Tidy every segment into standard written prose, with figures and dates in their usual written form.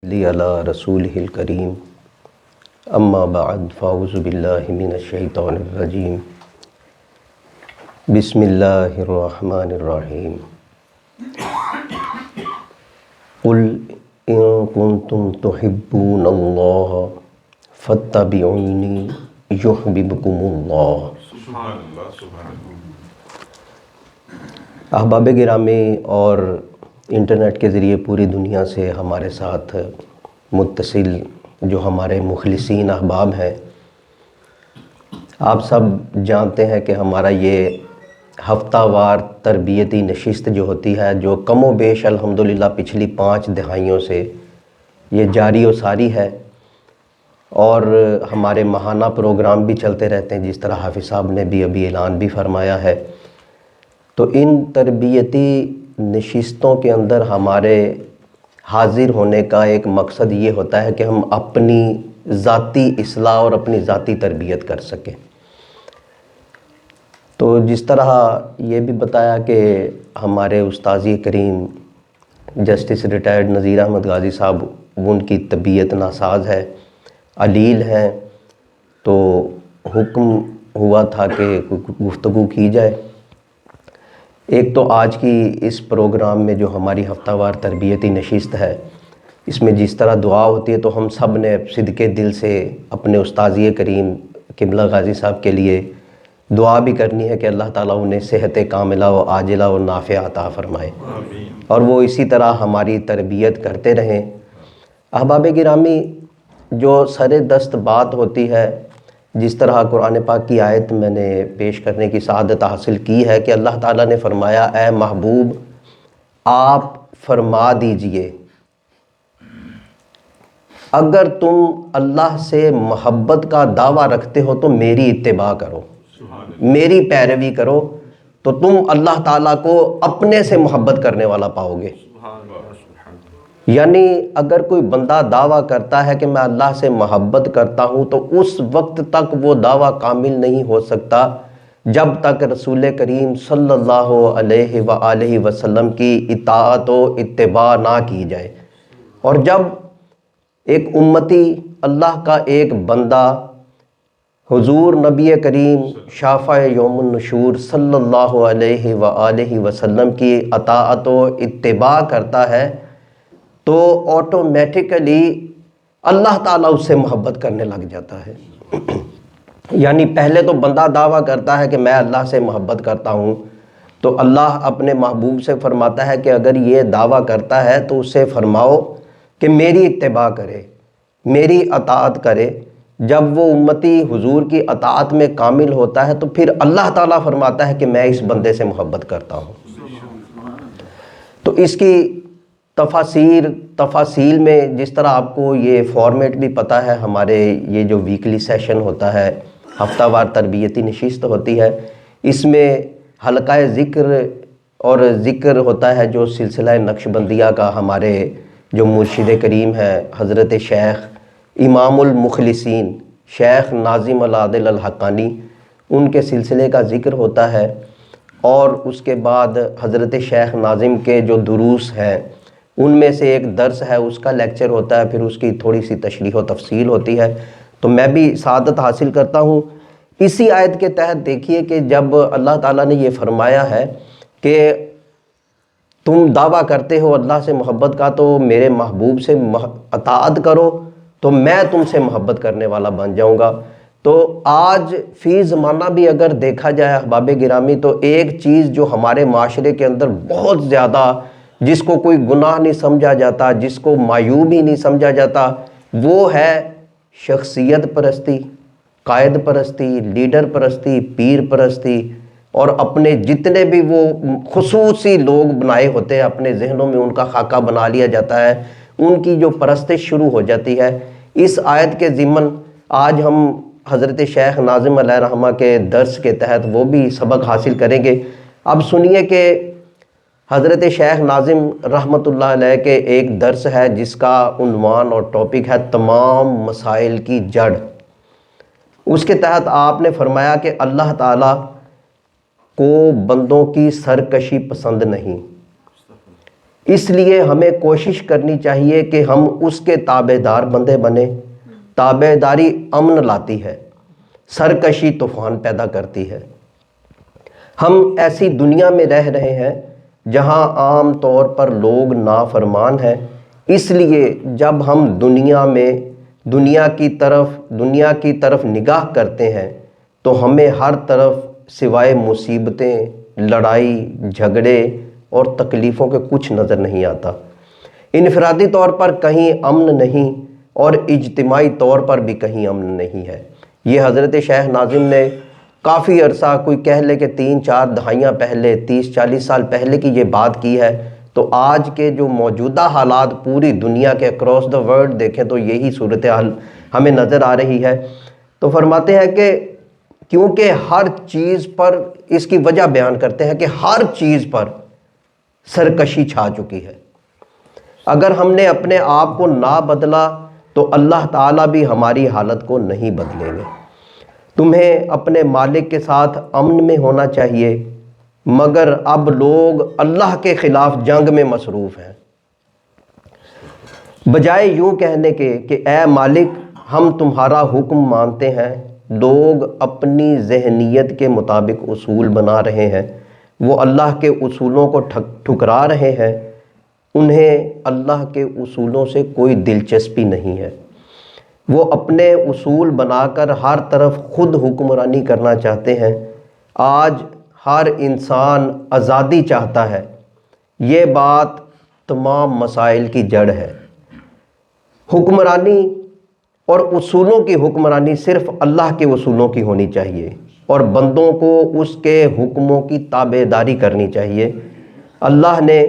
صلی علی رسولہ الکریم اما بعد فاعوذ باللہ من الشیطان الرجیم بسم اللہ الرحمن الرحیم قل ان کنتم تحبون اللہ فاتبعونی یحببکم اللہ۔ احباب گرامی اور انٹرنیٹ کے ذریعے پوری دنیا سے ہمارے ساتھ متصل جو ہمارے مخلصین احباب ہیں، آپ سب جانتے ہیں کہ ہمارا یہ ہفتہ وار تربیتی نشست جو ہوتی ہے، جو کم و بیش الحمدللہ پچھلی 5 دہائیوں سے یہ جاری و ساری ہے، اور ہمارے ماہانہ پروگرام بھی چلتے رہتے ہیں، جس طرح حافظ صاحب نے بھی ابھی اعلان بھی فرمایا ہے۔ تو ان تربیتی نشستوں کے اندر ہمارے حاضر ہونے کا ایک مقصد یہ ہوتا ہے کہ ہم اپنی ذاتی اصلاح اور اپنی ذاتی تربیت کر سکیں۔ تو جس طرح یہ بھی بتایا کہ ہمارے استاذ کریم جسٹس ریٹائرڈ نذیر احمد غازی صاحب، ان کی طبیعت ناساز ہے، علیل ہیں، تو حکم ہوا تھا کہ گفتگو کی جائے۔ ایک تو آج کی اس پروگرام میں جو ہماری ہفتہ وار تربیتی نشست ہے، اس میں جس طرح دعا ہوتی ہے، تو ہم سب نے صدقے دل سے اپنے استاذ کریم قبلہ غازی صاحب کے لیے دعا بھی کرنی ہے کہ اللہ تعالیٰ انہیں صحت کاملہ و عاجلہ و نافعہ عطا فرمائے، اور وہ اسی طرح ہماری تربیت کرتے رہیں۔ احباب گرامی، جو سر دست بات ہوتی ہے، جس طرح قرآن پاک کی آیت میں نے پیش کرنے کی سعادت حاصل کی ہے کہ اللہ تعالیٰ نے فرمایا، اے محبوب آپ فرما دیجئے اگر تم اللہ سے محبت کا دعویٰ رکھتے ہو تو میری اتباع کرو، میری پیروی کرو، تو تم اللہ تعالیٰ کو اپنے سے محبت کرنے والا پاؤ گے۔ یعنی اگر کوئی بندہ دعویٰ کرتا ہے کہ میں اللہ سے محبت کرتا ہوں، تو اس وقت تک وہ دعویٰ کامل نہیں ہو سکتا جب تک رسول کریم صلی اللہ علیہ وآلہ وسلم کی اطاعت و اتباع نہ کی جائے۔ اور جب ایک امتی، اللہ کا ایک بندہ، حضور نبی کریم شافع یوم النشور صلی اللہ علیہ وآلہ وسلم کی اطاعت و اتباع کرتا ہے، تو آٹومیٹیکلی اللہ تعالیٰ اس سے محبت کرنے لگ جاتا ہے۔ یعنی پہلے تو بندہ دعویٰ کرتا ہے کہ میں اللہ سے محبت کرتا ہوں، تو اللہ اپنے محبوب سے فرماتا ہے کہ اگر یہ دعویٰ کرتا ہے تو اس سے فرماؤ کہ میری اتباع کرے، میری اطاعت کرے۔ جب وہ امتی حضور کی اطاعت میں کامل ہوتا ہے، تو پھر اللہ تعالیٰ فرماتا ہے کہ میں اس بندے سے محبت کرتا ہوں۔ تو اس کی تفاصیل میں، جس طرح آپ کو یہ فارمیٹ بھی پتہ ہے، ہمارے یہ جو ویکلی سیشن ہوتا ہے، ہفتہ وار تربیتی نشست ہوتی ہے، اس میں حلقہ ذکر ہوتا ہے جو سلسلہ نقشبندیہ کا ہمارے جو مرشد کریم ہے حضرت شیخ امام المخلصین شیخ ناظم العادل الحقانی، ان کے سلسلے کا ذکر ہوتا ہے، اور اس کے بعد حضرت شیخ ناظم کے جو دروس ہیں ان میں سے ایک درس ہے، اس کا لیکچر ہوتا ہے، پھر اس کی تھوڑی سی تشریح و تفصیل ہوتی ہے۔ تو میں بھی سعادت حاصل کرتا ہوں اسی آیت کے تحت۔ دیکھیے کہ جب اللہ تعالیٰ نے یہ فرمایا ہے کہ تم دعویٰ کرتے ہو اللہ سے محبت کا، تو میرے محبوب سے اطاعت کرو تو میں تم سے محبت کرنے والا بن جاؤں گا۔ تو آج فی زمانہ بھی اگر دیکھا جائے احباب گرامی، تو ایک چیز جو ہمارے معاشرے کے اندر بہت زیادہ، جس کو کوئی گناہ نہیں سمجھا جاتا، جس کو معیوب ہی نہیں سمجھا جاتا، وہ ہے شخصیت پرستی، قائد پرستی، لیڈر پرستی، پیر پرستی، اور اپنے جتنے بھی وہ خصوصی لوگ بنائے ہوتے ہیں، اپنے ذہنوں میں ان کا خاکہ بنا لیا جاتا ہے، ان کی جو پرستش شروع ہو جاتی ہے۔ اس آیت کے ضمن آج ہم حضرت شیخ ناظم علیہ رحمہ کے درس کے تحت وہ بھی سبق حاصل کریں گے۔ اب سنیے کہ حضرت شیخ ناظم رحمۃ اللہ علیہ کے ایک درس ہے جس کا عنوان اور ٹاپک ہے تمام مسائل کی جڑ۔ اس کے تحت آپ نے فرمایا کہ اللہ تعالیٰ کو بندوں کی سرکشی پسند نہیں، اس لیے ہمیں کوشش کرنی چاہیے کہ ہم اس کے تابع دار بندے بنیں۔ تابع داری امن لاتی ہے، سرکشی طوفان پیدا کرتی ہے۔ ہم ایسی دنیا میں رہ رہے ہیں جہاں عام طور پر لوگ نافرمان ہیں، اس لیے جب ہم دنیا کی طرف نگاہ کرتے ہیں تو ہمیں ہر طرف سوائے مصیبتیں، لڑائی جھگڑے اور تکلیفوں کے کچھ نظر نہیں آتا۔ انفرادی طور پر کہیں امن نہیں اور اجتماعی طور پر بھی کہیں امن نہیں ہے۔ یہ حضرت شیخ ناظم نے کافی عرصہ، کوئی کہہ لے کہ 3-4 دہائیاں پہلے، 30-40 سال پہلے کی یہ بات کی ہے، تو آج کے جو موجودہ حالات پوری دنیا کے اکراس دا ورلڈ دیکھیں تو یہی صورتحال ہمیں نظر آ رہی ہے۔ تو فرماتے ہیں کہ کیونکہ ہر چیز پر، اس کی وجہ بیان کرتے ہیں کہ ہر چیز پر سرکشی چھا چکی ہے۔ اگر ہم نے اپنے آپ کو نہ بدلا تو اللہ تعالیٰ بھی ہماری حالت کو نہیں بدلیں گے۔ تمہیں اپنے مالک کے ساتھ امن میں ہونا چاہیے، مگر اب لوگ اللہ کے خلاف جنگ میں مصروف ہیں۔ بجائے یوں کہنے کے کہ اے مالک ہم تمہارا حکم مانتے ہیں، لوگ اپنی ذہنیت کے مطابق اصول بنا رہے ہیں، وہ اللہ کے اصولوں کو ٹھکرا رہے ہیں، انہیں اللہ کے اصولوں سے کوئی دلچسپی نہیں ہے۔ وہ اپنے اصول بنا کر ہر طرف خود حکمرانی کرنا چاہتے ہیں۔ آج ہر انسان آزادی چاہتا ہے، یہ بات تمام مسائل کی جڑ ہے۔ حکمرانی اور اصولوں کی حکمرانی صرف اللہ کے اصولوں کی ہونی چاہیے اور بندوں کو اس کے حکموں کی تابع داری کرنی چاہیے۔ اللہ نے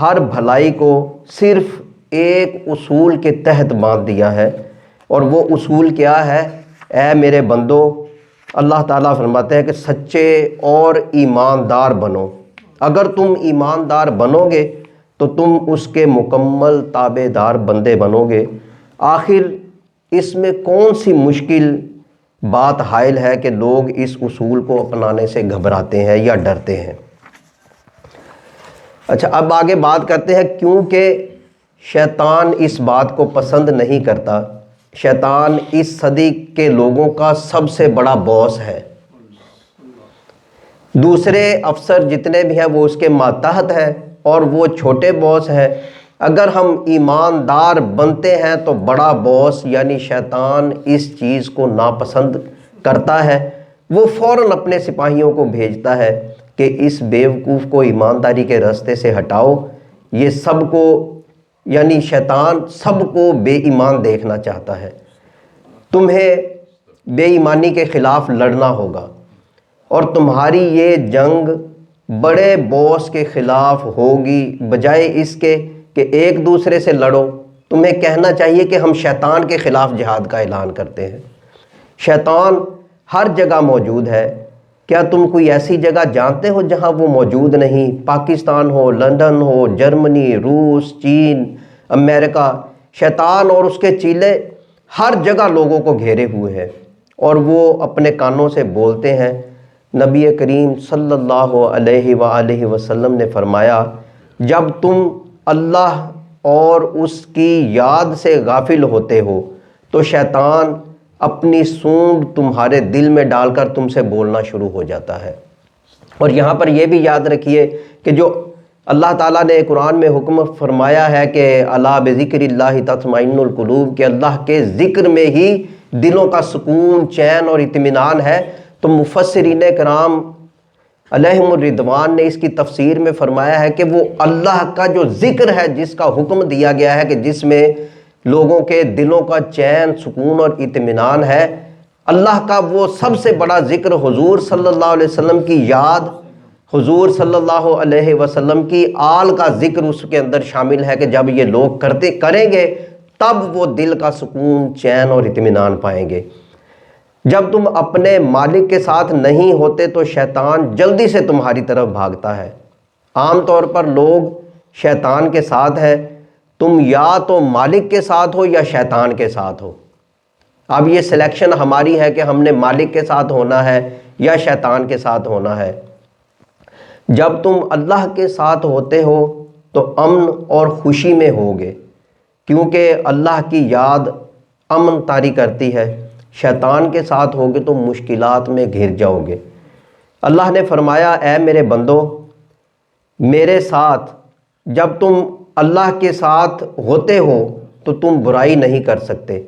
ہر بھلائی کو صرف ایک اصول کے تحت باندھ دیا ہے، اور وہ اصول کیا ہے؟ اے میرے بندو، اللہ تعالیٰ فرماتے ہیں کہ سچے اور ایماندار بنو۔ اگر تم ایماندار بنو گے تو تم اس کے مکمل تابع دار بندے بنو گے۔ آخر اس میں کون سی مشکل بات حائل ہے کہ لوگ اس اصول کو اپنانے سے گھبراتے ہیں یا ڈرتے ہیں؟ اچھا، اب آگے بات کرتے ہیں کیونکہ شیطان اس بات کو پسند نہیں کرتا۔ شیطان اس صدی کے لوگوں کا سب سے بڑا باس ہے۔ دوسرے افسر جتنے بھی ہیں وہ اس کے ماتحت ہیں اور وہ چھوٹے باس ہیں۔ اگر ہم ایماندار بنتے ہیں تو بڑا باس یعنی شیطان اس چیز کو ناپسند کرتا ہے۔ وہ فوراً اپنے سپاہیوں کو بھیجتا ہے کہ اس بیوقوف کو ایمانداری کے راستے سے ہٹاؤ۔ یہ سب کو، یعنی شیطان سب کو بے ایمان دیکھنا چاہتا ہے۔ تمہیں بے ایمانی کے خلاف لڑنا ہوگا، اور تمہاری یہ جنگ بڑے باس کے خلاف ہوگی۔ بجائے اس کے کہ ایک دوسرے سے لڑو، تمہیں کہنا چاہیے کہ ہم شیطان کے خلاف جہاد کا اعلان کرتے ہیں۔ شیطان ہر جگہ موجود ہے۔ کیا تم کوئی ایسی جگہ جانتے ہو جہاں وہ موجود نہیں؟ پاکستان ہو، لندن ہو، جرمنی، روس، چین، امریکہ، شیطان اور اس کے چیلے ہر جگہ لوگوں کو گھیرے ہوئے ہیں، اور وہ اپنے کانوں سے بولتے ہیں۔ نبی کریم صلی اللہ علیہ وآلہ وسلم نے فرمایا، جب تم اللہ اور اس کی یاد سے غافل ہوتے ہو تو شیطان اپنی سونڈ تمہارے دل میں ڈال کر تم سے بولنا شروع ہو جاتا ہے۔ اور یہاں پر یہ بھی یاد رکھیے کہ جو اللہ تعالیٰ نے قرآن میں حکم فرمایا ہے کہ الا بذکر اللہ تطمئن القلوب، کہ اللہ کے ذکر میں ہی دلوں کا سکون، چین اور اطمینان ہے، تو مفسرین کرام علیہم الرضوان نے اس کی تفسیر میں فرمایا ہے کہ وہ اللہ کا جو ذکر ہے، جس کا حکم دیا گیا ہے کہ جس میں لوگوں کے دلوں کا چین، سکون اور اطمینان ہے، اللہ کا وہ سب سے بڑا ذکر حضور صلی اللہ علیہ وسلم کی یاد، حضور صلی اللہ علیہ وسلم کی آل کا ذکر اس کے اندر شامل ہے کہ جب یہ لوگ کریں گے تب وہ دل کا سکون، چین اور اطمینان پائیں گے۔ جب تم اپنے مالک کے ساتھ نہیں ہوتے تو شیطان جلدی سے تمہاری طرف بھاگتا ہے۔ عام طور پر لوگ شیطان کے ساتھ ہیں، تم یا تو مالک کے ساتھ ہو یا شیطان کے ساتھ ہو۔ اب یہ سلیکشن ہماری ہے کہ ہم نے مالک کے ساتھ ہونا ہے یا شیطان کے ساتھ ہونا ہے۔ جب تم اللہ کے ساتھ ہوتے ہو تو امن اور خوشی میں ہوگے، کیونکہ اللہ کی یاد امن طاری کرتی ہے۔ شیطان کے ساتھ ہوگے تو مشکلات میں گھر جاؤ گے۔ اللہ نے فرمایا اے میرے بندو، میرے ساتھ جب تم اللہ کے ساتھ ہوتے ہو تو تم برائی نہیں کر سکتے،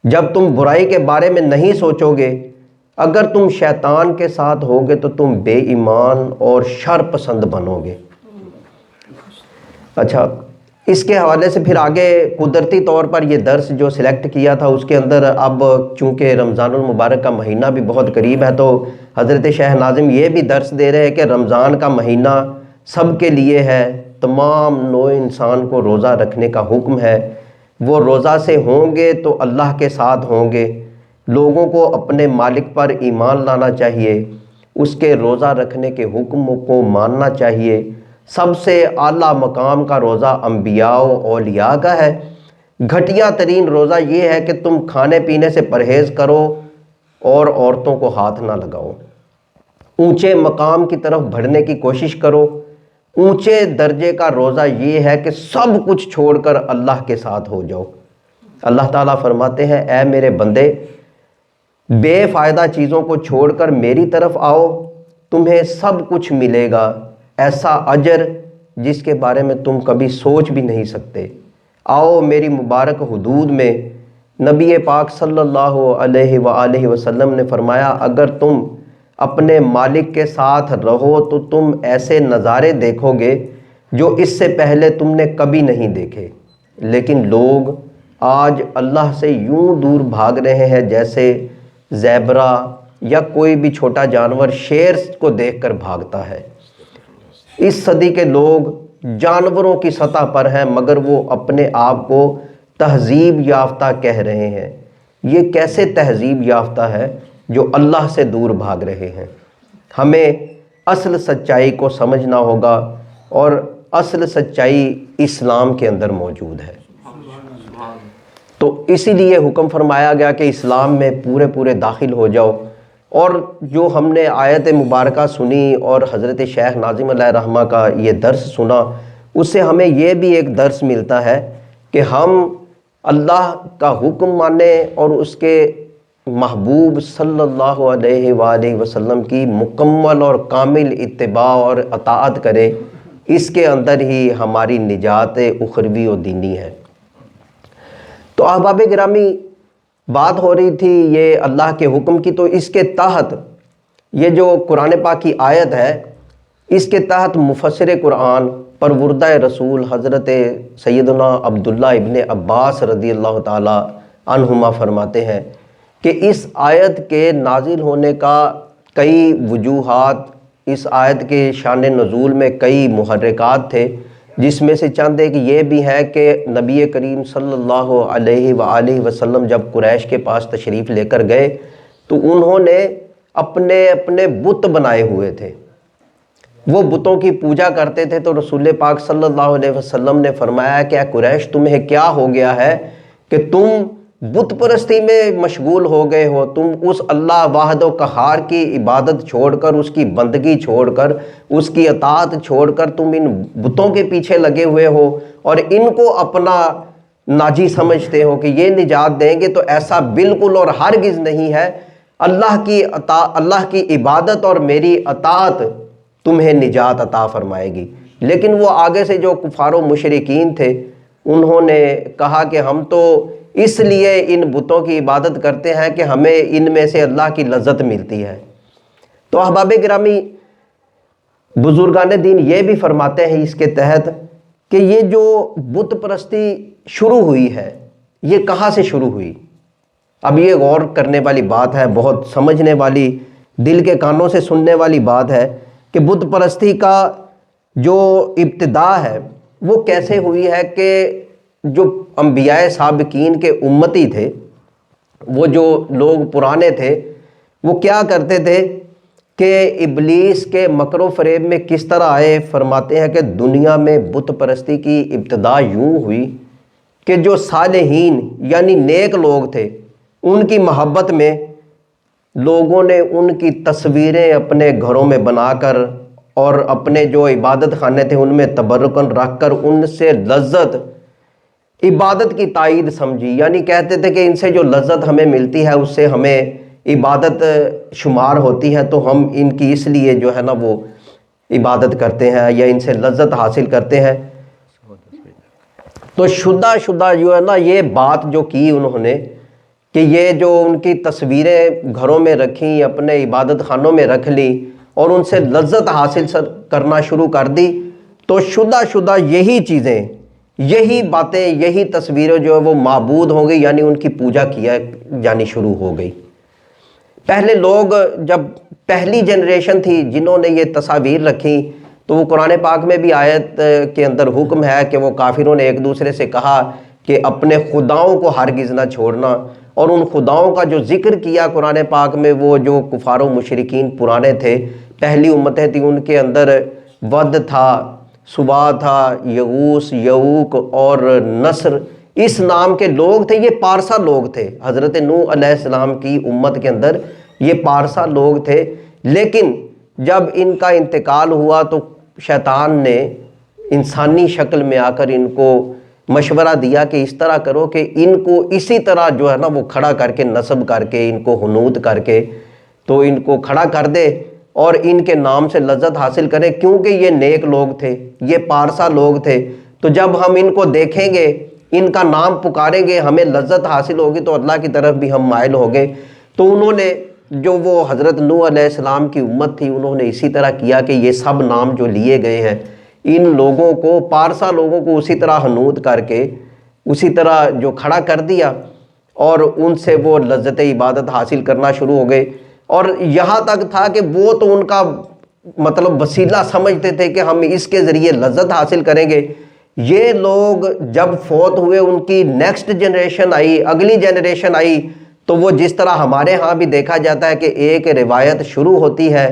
جب تم برائی کے بارے میں نہیں سوچو گے، اگر تم شیطان کے ساتھ ہوگے تو تم بے ایمان اور شر پسند بنو گے۔ اچھا، اس کے حوالے سے پھر آگے قدرتی طور پر یہ درس جو سلیکٹ کیا تھا اس کے اندر اب چونکہ رمضان المبارک کا مہینہ بھی بہت قریب ہے تو حضرت شیخ ناظم یہ بھی درس دے رہے ہیں کہ رمضان کا مہینہ سب کے لیے ہے، تمام نوع انسان کو روزہ رکھنے کا حکم ہے۔ وہ روزہ سے ہوں گے تو اللہ کے ساتھ ہوں گے۔ لوگوں کو اپنے مالک پر ایمان لانا چاہیے، اس کے روزہ رکھنے کے حکم کو ماننا چاہیے۔ سب سے اعلیٰ مقام کا روزہ انبیاء و اولیاء کا ہے۔ گھٹیا ترین روزہ یہ ہے کہ تم کھانے پینے سے پرہیز کرو اور عورتوں کو ہاتھ نہ لگاؤ۔ اونچے مقام کی طرف بڑھنے کی کوشش کرو۔ اونچے درجے کا روزہ یہ ہے کہ سب کچھ چھوڑ کر اللہ کے ساتھ ہو جاؤ۔ اللہ تعالیٰ فرماتے ہیں اے میرے بندے، بے فائدہ چیزوں کو چھوڑ کر میری طرف آؤ، تمہیں سب کچھ ملے گا، ایسا اجر جس کے بارے میں تم کبھی سوچ بھی نہیں سکتے۔ آؤ میری مبارک حدود میں۔ نبی پاک صلی اللہ علیہ وآلہ وسلم نے فرمایا اگر تم اپنے مالک کے ساتھ رہو تو تم ایسے نظارے دیکھو گے جو اس سے پہلے تم نے کبھی نہیں دیکھے، لیکن لوگ آج اللہ سے یوں دور بھاگ رہے ہیں جیسے زیبرا یا کوئی بھی چھوٹا جانور شیر کو دیکھ کر بھاگتا ہے۔ اس صدی کے لوگ جانوروں کی سطح پر ہیں مگر وہ اپنے آپ کو تہذیب یافتہ کہہ رہے ہیں۔ یہ کیسے تہذیب یافتہ ہے جو اللہ سے دور بھاگ رہے ہیں؟ ہمیں اصل سچائی کو سمجھنا ہوگا اور اصل سچائی اسلام کے اندر موجود ہے۔ تو اسی لیے حکم فرمایا گیا کہ اسلام میں پورے داخل ہو جاؤ۔ اور جو ہم نے آیت مبارکہ سنی اور حضرت شیخ ناظم علیہ رحمہ کا یہ درس سنا، اس سے ہمیں یہ بھی ایک درس ملتا ہے کہ ہم اللہ کا حکم مانیں اور اس کے محبوب صلی اللہ علیہ وآلہ وسلم کی مکمل اور کامل اتباع اور اطاعت کریں۔ اس کے اندر ہی ہماری نجات اخروی و دینی ہے۔ تو احباب گرامی، بات ہو رہی تھی یہ اللہ کے حکم کی، تو اس کے تحت یہ جو قرآن پاک کی آیت ہے اس کے تحت مفسر قرآن پروردہ رسول حضرت سیدنا عبداللہ ابن عباس رضی اللہ تعالی عنہما فرماتے ہیں کہ اس آیت کے نازل ہونے کا کئی وجوہات، اس آیت کے شان نزول میں کئی محرکات تھے، جس میں سے چند ایک یہ بھی ہے کہ نبی کریم صلی اللہ علیہ وآلہ وسلم جب قریش کے پاس تشریف لے کر گئے تو انہوں نے اپنے بت بنائے ہوئے تھے، وہ بتوں کی پوجا کرتے تھے۔ تو رسول پاک صلی اللہ علیہ وسلم نے فرمایا کہ اے قریش، تمہیں کیا ہو گیا ہے کہ تم بت پرستی میں مشغول ہو گئے ہو؟ تم اس اللہ واحد و قہار کی عبادت چھوڑ کر، اس کی بندگی چھوڑ کر، اس کی اطاعت چھوڑ کر تم ان بتوں کے پیچھے لگے ہوئے ہو اور ان کو اپنا ناجی سمجھتے ہو کہ یہ نجات دیں گے۔ تو ایسا بالکل اور ہرگز نہیں ہے۔ اللہ کی عبادت اور میری اطاعت تمہیں نجات عطا فرمائے گی۔ لیکن وہ آگے سے جو کفار و مشرکین تھے انہوں نے کہا کہ ہم تو اس لیے ان بتوں کی عبادت کرتے ہیں کہ ہمیں ان میں سے اللہ کی لذت ملتی ہے۔ تو احباب گرامی، بزرگان دین یہ بھی فرماتے ہیں اس کے تحت کہ یہ جو بت پرستی شروع ہوئی ہے یہ کہاں سے شروع ہوئی؟ اب یہ غور کرنے والی بات ہے، بہت سمجھنے والی، دل کے کانوں سے سننے والی بات ہے کہ بت پرستی کا جو ابتدا ہے وہ کیسے ہوئی ہے کہ جو انبیاء سابقین کے امتی تھے، وہ جو لوگ پرانے تھے، وہ کیا کرتے تھے کہ ابلیس کے مکر و فریب میں کس طرح آئے؟ فرماتے ہیں کہ دنیا میں بت پرستی کی ابتدا یوں ہوئی کہ جو صالحین یعنی نیک لوگ تھے ان کی محبت میں لوگوں نے ان کی تصویریں اپنے گھروں میں بنا کر اور اپنے جو عبادت خانے تھے ان میں تبرکن رکھ کر ان سے لذت عبادت کی تائید سمجھی، یعنی کہتے تھے کہ ان سے جو لذت ہمیں ملتی ہے اس سے ہمیں عبادت شمار ہوتی ہے، تو ہم ان کی اس لیے جو ہے نا وہ عبادت کرتے ہیں یا ان سے لذت حاصل کرتے ہیں۔ تو شدہ جو ہے نا یہ بات جو کی انہوں نے کہ یہ جو ان کی تصویریں گھروں میں رکھیں، اپنے عبادت خانوں میں رکھ لی اور ان سے لذت حاصل کرنا شروع کر دی، تو شدہ یہی چیزیں، یہی باتیں، یہی تصویریں جو ہے وہ معبود ہوں گئی، یعنی ان کی پوجا کیا جانی شروع ہو گئی۔ پہلے لوگ جب پہلی جنریشن تھی جنہوں نے یہ تصاویر رکھی، تو وہ قرآن پاک میں بھی آیت کے اندر حکم ہے کہ وہ کافروں نے ایک دوسرے سے کہا کہ اپنے خداؤں کو ہرگز نہ چھوڑنا، اور ان خداؤں کا جو ذکر کیا قرآن پاک میں، وہ جو کفار و مشرکین پرانے تھے، پہلی امتیں تھیں، ان کے اندر ود تھا، سوا تھا، یغوس، یعوق اور نصر، اس نام کے لوگ تھے۔ یہ پارسا لوگ تھے، حضرت نوح علیہ السلام کی امت کے اندر یہ پارسا لوگ تھے۔ لیکن جب ان کا انتقال ہوا تو شیطان نے انسانی شکل میں آ کر ان کو مشورہ دیا کہ اس طرح کرو کہ ان کو اسی طرح جو ہے نا وہ کھڑا کر کے، نصب کر کے، ان کو حنوط کر کے تو ان کو کھڑا کر دے اور ان کے نام سے لذت حاصل کرے، کیونکہ یہ نیک لوگ تھے، یہ پارسا لوگ تھے۔ تو جب ہم ان کو دیکھیں گے، ان کا نام پکاریں گے، ہمیں لذت حاصل ہوگی، تو اللہ کی طرف بھی ہم مائل ہوں گے۔ تو انہوں نے جو وہ حضرت نوح علیہ السلام کی امت تھی، انہوں نے اسی طرح کیا کہ یہ سب نام جو لیے گئے ہیں، ان لوگوں کو، پارسا لوگوں کو اسی طرح حنوط کر کے، اسی طرح جو کھڑا کر دیا، اور ان سے وہ لذت عبادت حاصل کرنا شروع ہو گئے۔ اور یہاں تک تھا کہ وہ تو ان کا مطلب وسیلہ سمجھتے تھے کہ ہم اس کے ذریعے لذت حاصل کریں گے۔ یہ لوگ جب فوت ہوئے، ان کی نیکسٹ جنریشن آئی، اگلی جنریشن آئی، تو وہ جس طرح ہمارے ہاں بھی دیکھا جاتا ہے کہ ایک روایت شروع ہوتی ہے،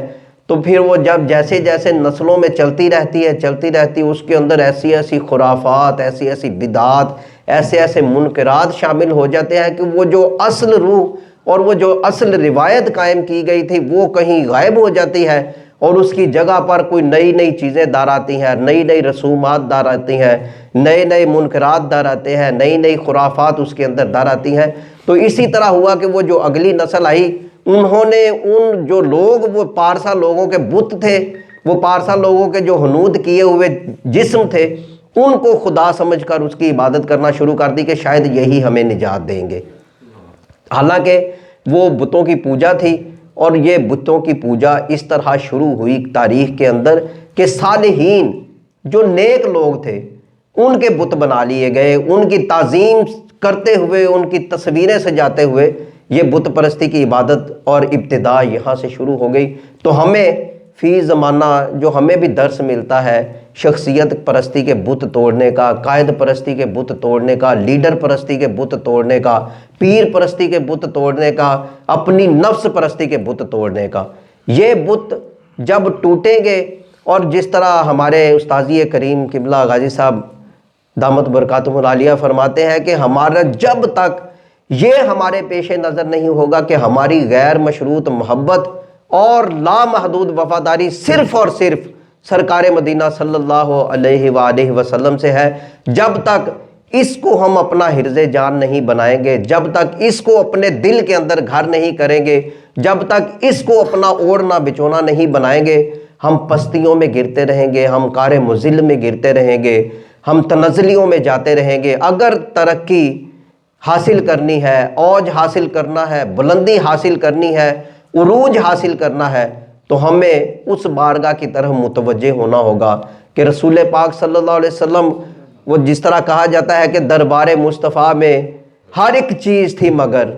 تو پھر وہ جب جیسے جیسے نسلوں میں چلتی رہتی ہے، اس کے اندر ایسی ایسی خرافات، ایسی ایسی بدعات، ایسے ایسے منکرات شامل ہو جاتے ہیں کہ وہ جو اصل روح اور وہ جو اصل روایت قائم کی گئی تھی وہ کہیں غائب ہو جاتی ہے، اور اس کی جگہ پر کوئی نئی نئی چیزیں دار آتی ہیں، نئی نئی رسومات دار آتی ہیں، نئے نئے منکرات دار آتے ہیں، نئی نئی خرافات اس کے اندر دار آتی ہیں۔ تو اسی طرح ہوا کہ وہ جو اگلی نسل آئی، انہوں نے ان جو لوگ وہ پارسا لوگوں کے بت تھے، وہ پارسا لوگوں کے جو حنوط کیے ہوئے جسم تھے، ان کو خدا سمجھ کر اس کی عبادت کرنا شروع کر دی کہ شاید یہی ہمیں نجات دیں گے۔ حالانکہ وہ بتوں کی پوجا تھی، اور یہ بتوں کی پوجا اس طرح شروع ہوئی تاریخ کے اندر کہ صالحین جو نیک لوگ تھے ان کے بت بنا لیے گئے، ان کی تعظیم کرتے ہوئے، ان کی تصویریں سجاتے ہوئے یہ بت پرستی کی عبادت اور ابتدا یہاں سے شروع ہو گئی۔ تو ہمیں فی زمانہ جو ہمیں بھی درس ملتا ہے شخصیت پرستی کے بت توڑنے کا، قائد پرستی کے بت توڑنے کا، لیڈر پرستی کے بت توڑنے کا، پیر پرستی کے بت توڑنے کا، اپنی نفس پرستی کے بت توڑنے کا۔ یہ بت جب ٹوٹیں گے، اور جس طرح ہمارے استاذی کریم قبلہ غازی صاحب دامت برکاتہ العالیہ فرماتے ہیں کہ ہمارا جب تک یہ ہمارے پیش نظر نہیں ہوگا کہ ہماری غیر مشروط محبت اور لامحدود وفاداری صرف اور صرف سرکار مدینہ صلی اللہ علیہ وآلہ وسلم سے ہے، جب تک اس کو ہم اپنا حرز جان نہیں بنائیں گے، جب تک اس کو اپنے دل کے اندر گھر نہیں کریں گے، جب تک اس کو اپنا اوڑھنا بچھونا نہیں بنائیں گے، ہم پستیوں میں گرتے رہیں گے، ہم کار مزل میں گرتے رہیں گے، ہم تنزلیوں میں جاتے رہیں گے۔ اگر ترقی حاصل کرنی ہے، اوج حاصل کرنا ہے، بلندی حاصل کرنی ہے، عروج حاصل کرنا ہے، تو ہمیں اس بارگاہ کی طرف متوجہ ہونا ہوگا کہ رسول پاک صلی اللہ علیہ وسلم، وہ جس طرح کہا جاتا ہے کہ دربار مصطفیٰ میں ہر ایک چیز تھی مگر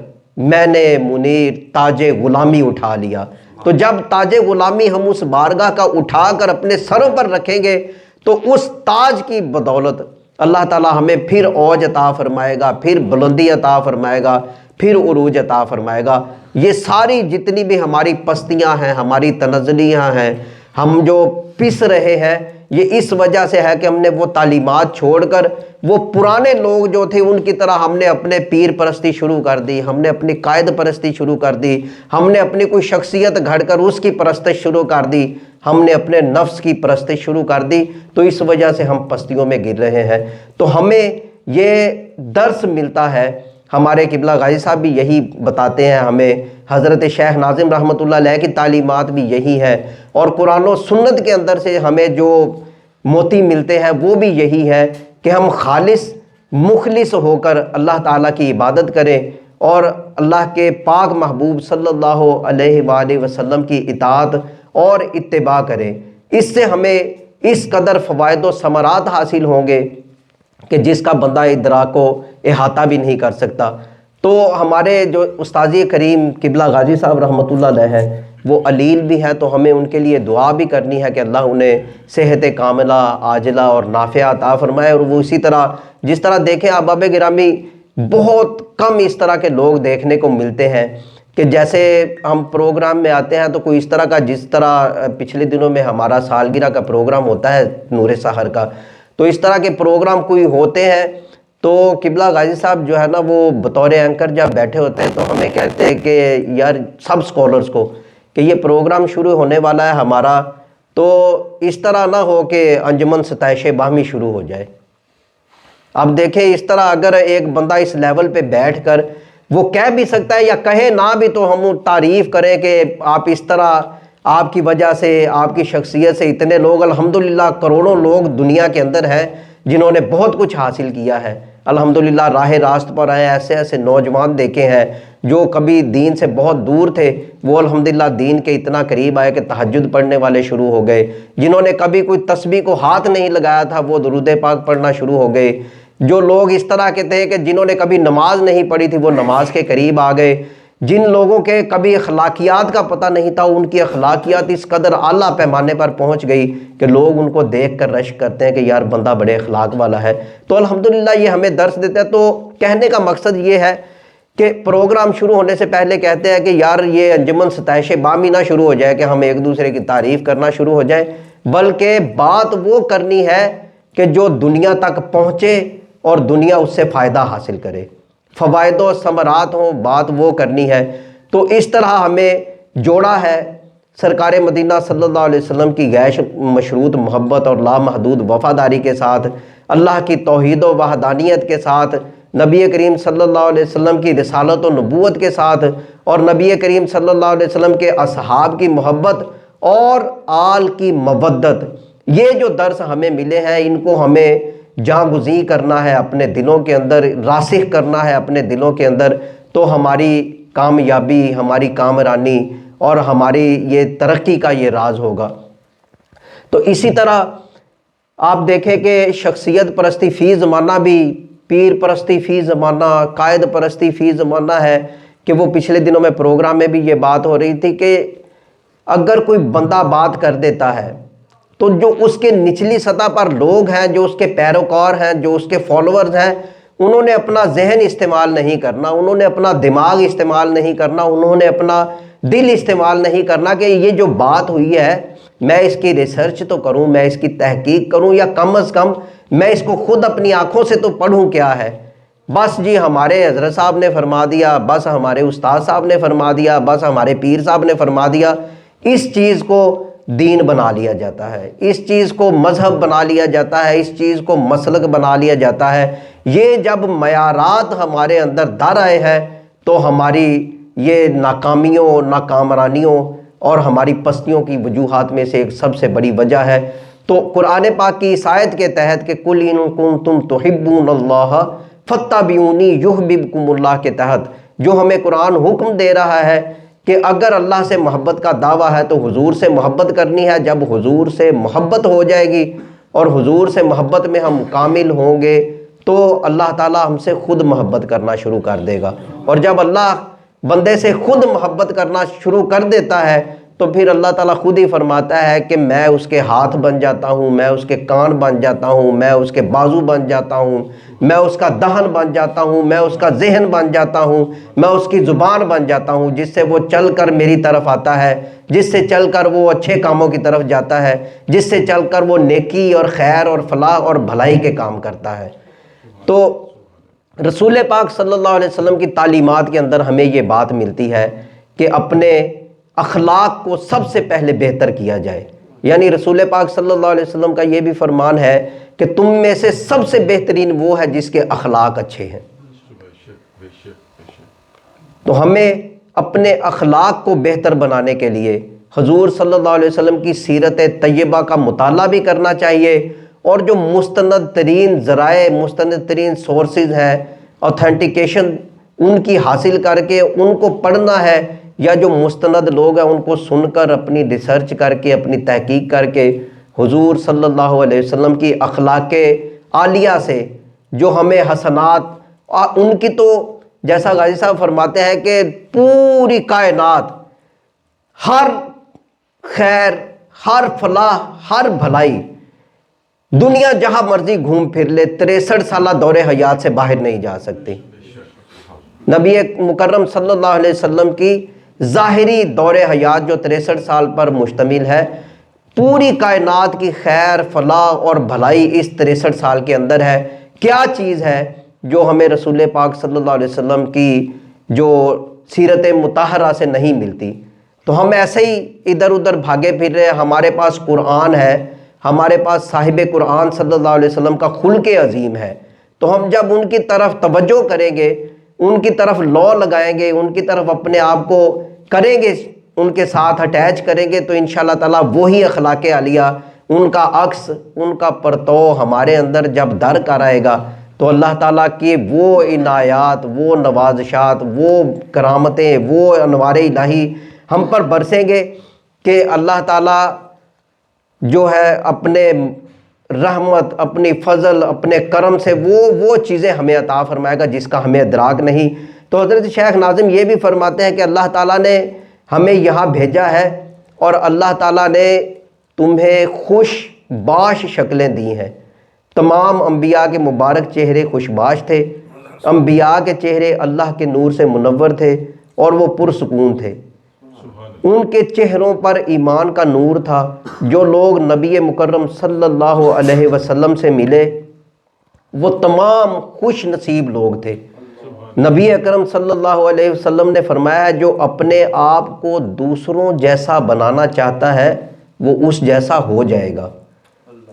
میں نے منیر تاج غلامی اٹھا لیا۔ تو جب تاج غلامی ہم اس بارگاہ کا اٹھا کر اپنے سروں پر رکھیں گے تو اس تاج کی بدولت اللہ تعالیٰ ہمیں پھر اوج عطا فرمائے گا، پھر بلندی عطا فرمائے گا، پھر عروج عطا فرمائے گا۔ یہ ساری جتنی بھی ہماری پستیاں ہیں، ہماری تنزلیاں ہیں، ہم جو پس رہے ہیں، یہ اس وجہ سے ہے کہ ہم نے وہ تعلیمات چھوڑ کر وہ پرانے لوگ جو تھے ان کی طرح ہم نے اپنے پیر پرستی شروع کر دی، ہم نے اپنی قائد پرستی شروع کر دی، ہم نے اپنی کوئی شخصیت گھڑ کر اس کی پرستش شروع کر دی، ہم نے اپنے نفس کی پرستش شروع کر دی، تو اس وجہ سے ہم پستیوں میں گر رہے ہیں۔ تو ہمیں یہ درس ملتا ہے، ہمارے قبلہ غازی صاحب بھی یہی بتاتے ہیں ہمیں، حضرت شیخ ناظم رحمۃ اللہ علیہ کی تعلیمات بھی یہی ہے، اور قرآن و سنت کے اندر سے ہمیں جو موتی ملتے ہیں وہ بھی یہی ہے کہ ہم خالص مخلص ہو کر اللہ تعالیٰ کی عبادت کریں اور اللہ کے پاک محبوب صلی اللہ علیہ وآلہ وسلم کی اطاعت اور اتباع کریں۔ اس سے ہمیں اس قدر فوائد و ثمرات حاصل ہوں گے کہ جس کا بندہ ادراک و احاطہ بھی نہیں کر سکتا۔ تو ہمارے جو استاذ کریم قبلہ غازی صاحب رحمۃ اللہ علیہ ہیں وہ علیل بھی ہے، تو ہمیں ان کے لیے دعا بھی کرنی ہے کہ اللہ انہیں صحت کاملہ عاجلہ اور نافعہ عطا فرمائے۔ اور وہ اسی طرح جس طرح دیکھیں احباب گرامی، بہت کم اس طرح کے لوگ دیکھنے کو ملتے ہیں کہ جیسے ہم پروگرام میں آتے ہیں تو کوئی اس طرح کا، جس طرح پچھلے دنوں میں ہمارا سالگرہ کا پروگرام ہوتا ہے نور سحر کا، تو اس طرح کے پروگرام کوئی ہوتے ہیں تو قبلہ غازی صاحب جو ہے نا وہ بطور اینکر جب بیٹھے ہوتے ہیں تو ہمیں کہتے ہیں کہ یار سب سکولرز کو کہ یہ پروگرام شروع ہونے والا ہے ہمارا، تو اس طرح نہ ہو کہ انجمن ستائش باہمی شروع ہو جائے۔ اب دیکھیں اس طرح اگر ایک بندہ اس لیول پہ بیٹھ کر وہ کہہ بھی سکتا ہے یا کہے نہ بھی، تو ہم تعریف کریں کہ آپ اس طرح، آپ کی وجہ سے، آپ کی شخصیت سے اتنے لوگ، الحمدللہ کروڑوں لوگ دنیا کے اندر ہیں جنہوں نے بہت کچھ حاصل کیا ہے، الحمدللہ راہ راست پر آئے، ایسے ایسے نوجوان دیکھے ہیں جو کبھی دین سے بہت دور تھے، وہ الحمدللہ دین کے اتنا قریب آئے کہ تہجد پڑھنے والے شروع ہو گئے، جنہوں نے کبھی کوئی تسبیح کو ہاتھ نہیں لگایا تھا وہ درود پاک پڑھنا شروع ہو گئے، جو لوگ اس طرح کے تھے کہ جنہوں نے کبھی نماز نہیں پڑھی تھی وہ نماز کے قریب آ گئے، جن لوگوں کے کبھی اخلاقیات کا پتہ نہیں تھا ان کی اخلاقیات اس قدر اعلیٰ پیمانے پر پہنچ گئی کہ لوگ ان کو دیکھ کر رشک کرتے ہیں کہ یار بندہ بڑے اخلاق والا ہے۔ تو الحمدللہ یہ ہمیں درس دیتا ہے۔ تو کہنے کا مقصد یہ ہے کہ پروگرام شروع ہونے سے پہلے کہتے ہیں کہ یار یہ انجمن ستائش باہمی نہ شروع ہو جائے کہ ہم ایک دوسرے کی تعریف کرنا شروع ہو جائیں، بلکہ بات وہ کرنی ہے کہ جو دنیا تک پہنچے اور دنیا اس سے فائدہ حاصل کرے، فوائد و ثمرات ہوں، بات وہ کرنی ہے۔ تو اس طرح ہمیں جوڑا ہے سرکار مدینہ صلی اللہ علیہ وسلم کی غیر مشروط محبت اور لامحدود وفاداری کے ساتھ، اللہ کی توحید و وحدانیت کے ساتھ، نبی کریم صلی اللہ علیہ وسلم کی رسالت و نبوت کے ساتھ، اور نبی کریم صلی اللہ علیہ وسلم کے اصحاب کی محبت اور آل کی مودت۔ یہ جو درس ہمیں ملے ہیں ان کو ہمیں جاں گزیں کرنا ہے، اپنے دلوں کے اندر راسخ کرنا ہے اپنے دلوں کے اندر، تو ہماری کامیابی، ہماری کامرانی اور ہماری یہ ترقی کا یہ راز ہوگا۔ تو اسی طرح آپ دیکھیں کہ شخصیت پرستی فی زمانہ بھی، پیر پرستی فی زمانہ، قائد پرستی فی زمانہ ہے کہ وہ پچھلے دنوں میں پروگرام میں بھی یہ بات ہو رہی تھی کہ اگر کوئی بندہ بات کر دیتا ہے تو جو اس کے نچلی سطح پر لوگ ہیں، جو اس کے پیروکار ہیں، جو اس کے فالوورز ہیں، انہوں نے اپنا ذہن استعمال نہیں کرنا، انہوں نے اپنا دماغ استعمال نہیں کرنا، انہوں نے اپنا دل استعمال نہیں کرنا کہ یہ جو بات ہوئی ہے میں اس کی ریسرچ تو کروں، میں اس کی تحقیق کروں، یا کم از کم میں اس کو خود اپنی آنکھوں سے تو پڑھوں کیا ہے۔ بس جی ہمارے حضرت صاحب نے فرما دیا، بس ہمارے استاد صاحب نے فرما دیا، بس ہمارے پیر صاحب نے فرما دیا، اس چیز کو دین بنا لیا جاتا ہے، اس چیز کو مذہب بنا لیا جاتا ہے، اس چیز کو مسلک بنا لیا جاتا ہے۔ یہ جب معیارات ہمارے اندر در آئے ہیں تو ہماری یہ ناکامیوں، ناکامرانیوں اور ہماری پستیوں کی وجوہات میں سے ایک سب سے بڑی وجہ ہے۔ تو قرآن پاک کی اس آیت کے تحت کہ قُلْ إِن كُنتُمْ تُحِبُّونَ اللَّهَ فَاتَّبِعُونِي يُحْبِبْكُمُ اللَّهُ کے تحت جو ہمیں قرآن حکم دے رہا ہے کہ اگر اللہ سے محبت کا دعویٰ ہے تو حضور سے محبت کرنی ہے۔ جب حضور سے محبت ہو جائے گی اور حضور سے محبت میں ہم کامل ہوں گے تو اللہ تعالیٰ ہم سے خود محبت کرنا شروع کر دے گا، اور جب اللہ بندے سے خود محبت کرنا شروع کر دیتا ہے تو پھر اللہ تعالیٰ خود ہی فرماتا ہے کہ میں اس کے ہاتھ بن جاتا ہوں، میں اس کے کان بن جاتا ہوں، میں اس کے بازو بن جاتا ہوں، میں اس کا دہن بن جاتا ہوں، میں اس کا ذہن بن جاتا ہوں، میں اس کی زبان بن جاتا ہوں، جس سے وہ چل کر میری طرف آتا ہے، جس سے چل کر وہ اچھے کاموں کی طرف جاتا ہے، جس سے چل کر وہ نیکی اور خیر اور فلاح اور بھلائی کے کام کرتا ہے۔ تو رسول پاک صلی اللہ علیہ وسلم کی تعلیمات کے اندر ہمیں یہ بات ملتی ہے کہ اپنے اخلاق کو سب سے پہلے بہتر کیا جائے۔ یعنی رسول پاک صلی اللہ علیہ وسلم کا یہ بھی فرمان ہے کہ تم میں سے سب سے بہترین وہ ہے جس کے اخلاق اچھے ہیں۔ تو ہمیں اپنے اخلاق کو بہتر بنانے کے لیے حضور صلی اللہ علیہ وسلم کی سیرت طیبہ کا مطالعہ بھی کرنا چاہیے، اور جو مستند ترین ذرائع، مستند ترین سورسز ہیں، اوتھینٹیکیشن ان کی حاصل کر کے ان کو پڑھنا ہے، یا جو مستند لوگ ہیں ان کو سن کر اپنی ریسرچ کر کے اپنی تحقیق کر کے حضور صلی اللہ علیہ وسلم کی اخلاق عالیہ سے جو ہمیں حسنات، ان کی تو جیسا غازی صاحب فرماتے ہیں کہ پوری کائنات، ہر خیر، ہر فلاح، ہر بھلائی، دنیا جہاں مرضی گھوم پھر لے 63 سالہ دور حیات سے باہر نہیں جا سکتی۔ نبی مکرم صلی اللہ علیہ وسلم کی ظاہری دور حیات جو 63 سال پر مشتمل ہے، پوری کائنات کی خیر، فلاح اور بھلائی اس 63 سال کے اندر ہے۔ کیا چیز ہے جو ہمیں رسول پاک صلی اللہ علیہ وسلم کی جو سیرت مطہرہ سے نہیں ملتی؟ تو ہم ایسے ہی ادھر ادھر بھاگے پھر رہے ہیں۔ ہمارے پاس قرآن ہے، ہمارے پاس صاحب قرآن صلی اللہ علیہ وسلم کا خلق عظیم ہے، تو ہم جب ان کی طرف توجہ کریں گے، ان کی طرف لو لگائیں گے، ان کی طرف اپنے آپ کو کریں گے، ان کے ساتھ اٹیچ کریں گے، تو انشاءاللہ تعالیٰ وہی اخلاق عالیہ، ان کا عکس، ان کا پرتو ہمارے اندر جب در کر آئے گا، تو اللہ تعالیٰ کی وہ عنایات، وہ نوازشات، وہ کرامتیں، وہ انوار الہی ہم پر برسیں گے کہ اللہ تعالیٰ جو ہے اپنے رحمت، اپنی فضل، اپنے کرم سے وہ چیزیں ہمیں عطا فرمائے گا جس کا ہمیں ادراک نہیں۔ تو حضرت شیخ ناظم یہ بھی فرماتے ہیں کہ اللہ تعالیٰ نے ہمیں یہاں بھیجا ہے، اور اللہ تعالیٰ نے تمہیں خوش باش شکلیں دی ہیں۔ تمام انبیاء کے مبارک چہرے خوش باش تھے، انبیاء کے چہرے اللہ کے نور سے منور تھے، اور وہ پرسکون تھے۔ ان کے چہروں پر ایمان کا نور تھا۔ جو لوگ نبی مکرم صلی اللہ علیہ وسلم سے ملے وہ تمام خوش نصیب لوگ تھے۔ نبی اکرم صلی اللہ علیہ وسلم نے فرمایا جو اپنے آپ کو دوسروں جیسا بنانا چاہتا ہے وہ اس جیسا ہو جائے گا۔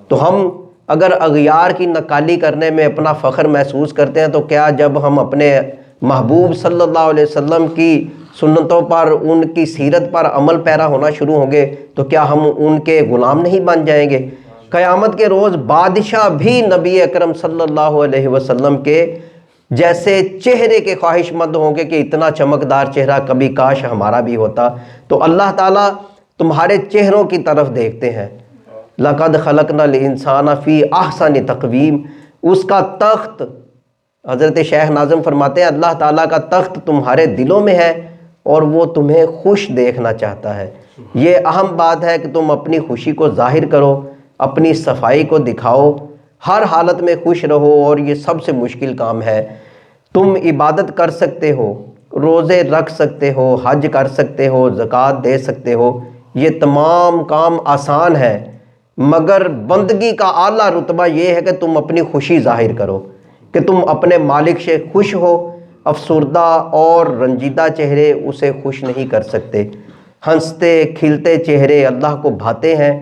تو ہم اگر اغیار کی نقالی کرنے میں اپنا فخر محسوس کرتے ہیں، تو کیا جب ہم اپنے محبوب صلی اللہ علیہ وسلم کی سنتوں پر، ان کی سیرت پر عمل پیرا ہونا شروع ہوں گے تو کیا ہم ان کے غلام نہیں بن جائیں گے؟ قیامت کے روز بادشاہ بھی نبی اکرم صلی اللہ علیہ وسلم کے جیسے چہرے کے خواہش مند ہوں گے کہ اتنا چمکدار چہرہ کبھی کاش ہمارا بھی ہوتا۔ تو اللہ تعالیٰ تمہارے چہروں کی طرف دیکھتے ہیں۔ لَقَدْ خَلَقْنَا الْإِنسَانَ فِي أَحْسَنِ تَقْوِيمٍ، اس کا تخت، حضرت شیخ ناظم فرماتے ہیں اللہ تعالیٰ کا تخت تمہارے دلوں میں ہے، اور وہ تمہیں خوش دیکھنا چاہتا ہے۔ یہ اہم بات ہے کہ تم اپنی خوشی کو ظاہر کرو، اپنی صفائی کو دکھاؤ، ہر حالت میں خوش رہو، اور یہ سب سے مشکل کام ہے۔ تم عبادت کر سکتے ہو، روزے رکھ سکتے ہو، حج کر سکتے ہو، زکوٰۃ دے سکتے ہو، یہ تمام کام آسان ہے، مگر بندگی کا اعلیٰ رتبہ یہ ہے کہ تم اپنی خوشی ظاہر کرو، کہ تم اپنے مالک سے خوش ہو۔ افسردہ اور رنجیدہ چہرے اسے خوش نہیں کر سکتے، ہنستے کھلتے چہرے اللہ کو بھاتے ہیں۔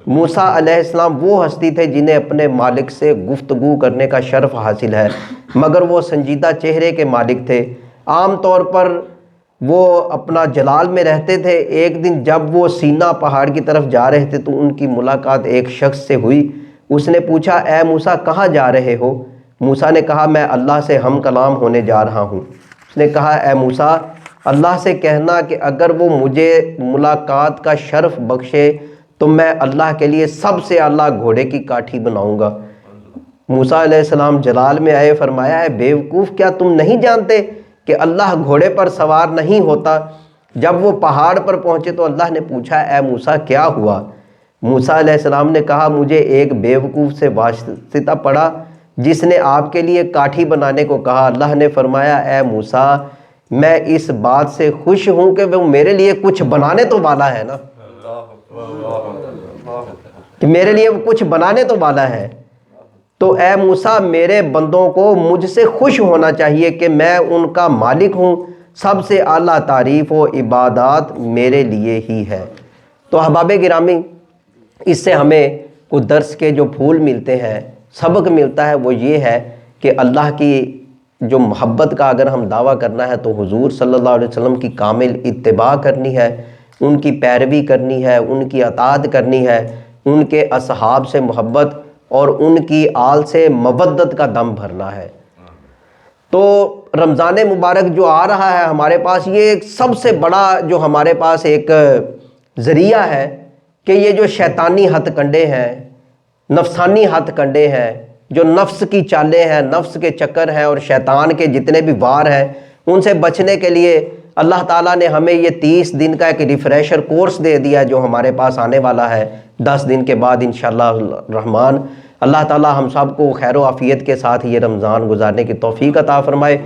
موسیٰ علیہ السلام وہ ہستی تھے جنہیں اپنے مالک سے گفتگو کرنے کا شرف حاصل ہے، مگر وہ سنجیدہ چہرے کے مالک تھے۔ عام طور پر وہ اپنا جلال میں رہتے تھے۔ ایک دن جب وہ سینا پہاڑ کی طرف جا رہے تھے تو ان کی ملاقات ایک شخص سے ہوئی۔ اس نے پوچھا اے موسیٰ کہاں جا رہے ہو؟ موسیٰ نے کہا میں اللہ سے ہم کلام ہونے جا رہا ہوں۔ اس نے کہا اے موسیٰ اللہ سے کہنا کہ اگر وہ مجھے ملاقات کا شرف بخشے تو میں اللہ کے لیے سب سے اعلیٰ گھوڑے کی کاٹھی بناؤں گا۔ موسیٰ علیہ السلام جلال میں آئے، فرمایا اے بیوقوف کیا تم نہیں جانتے کہ اللہ گھوڑے پر سوار نہیں ہوتا؟ جب وہ پہاڑ پر پہنچے تو اللہ نے پوچھا اے موسیٰ کیا ہوا؟ موسیٰ علیہ السلام نے کہا مجھے ایک بیوقوف سے واسطہ پڑا جس نے آپ کے لیے کاٹھی بنانے کو کہا۔ اللہ نے فرمایا اے موسیٰ میں اس بات سے خوش ہوں کہ وہ میرے لیے کچھ بنانے تو والا ہے نا، کہ میرے لیے وہ کچھ بنانے تو والا ہے۔ تو اے موسیٰ میرے بندوں کو مجھ سے خوش ہونا چاہیے کہ میں ان کا مالک ہوں، سب سے اعلیٰ تعریف و عبادات میرے لیے ہی ہے۔ تو احباب گرامی، اس سے ہمیں کچھ درس کے جو پھول ملتے ہیں، سبق ملتا ہے، وہ یہ ہے کہ اللہ کی جو محبت کا اگر ہم دعویٰ کرنا ہے تو حضور صلی اللہ علیہ وسلم کی کامل اتباع کرنی ہے، ان کی پیروی کرنی ہے، ان کی اطاعت کرنی ہے، ان کے اصحاب سے محبت اور ان کی آل سے مودت کا دم بھرنا ہے۔ تو رمضان مبارک جو آ رہا ہے ہمارے پاس، یہ ایک سب سے بڑا جو ہمارے پاس ایک ذریعہ ہے کہ یہ جو شیطانی ہتھ کنڈے ہیں، نفسانی ہتھ کنڈے ہیں، جو نفس کی چالیں ہیں، نفس کے چکر ہیں اور شیطان کے جتنے بھی وار ہیں، ان سے بچنے کے لیے اللہ تعالیٰ نے ہمیں یہ 30 دن کا ایک ریفریشر کورس دے دیا جو ہمارے پاس آنے والا ہے 10 دن کے بعد انشاءاللہ الرحمن۔ اللہ تعالیٰ ہم سب کو خیر و عافیت کے ساتھ یہ رمضان گزارنے کی توفیق عطا فرمائے۔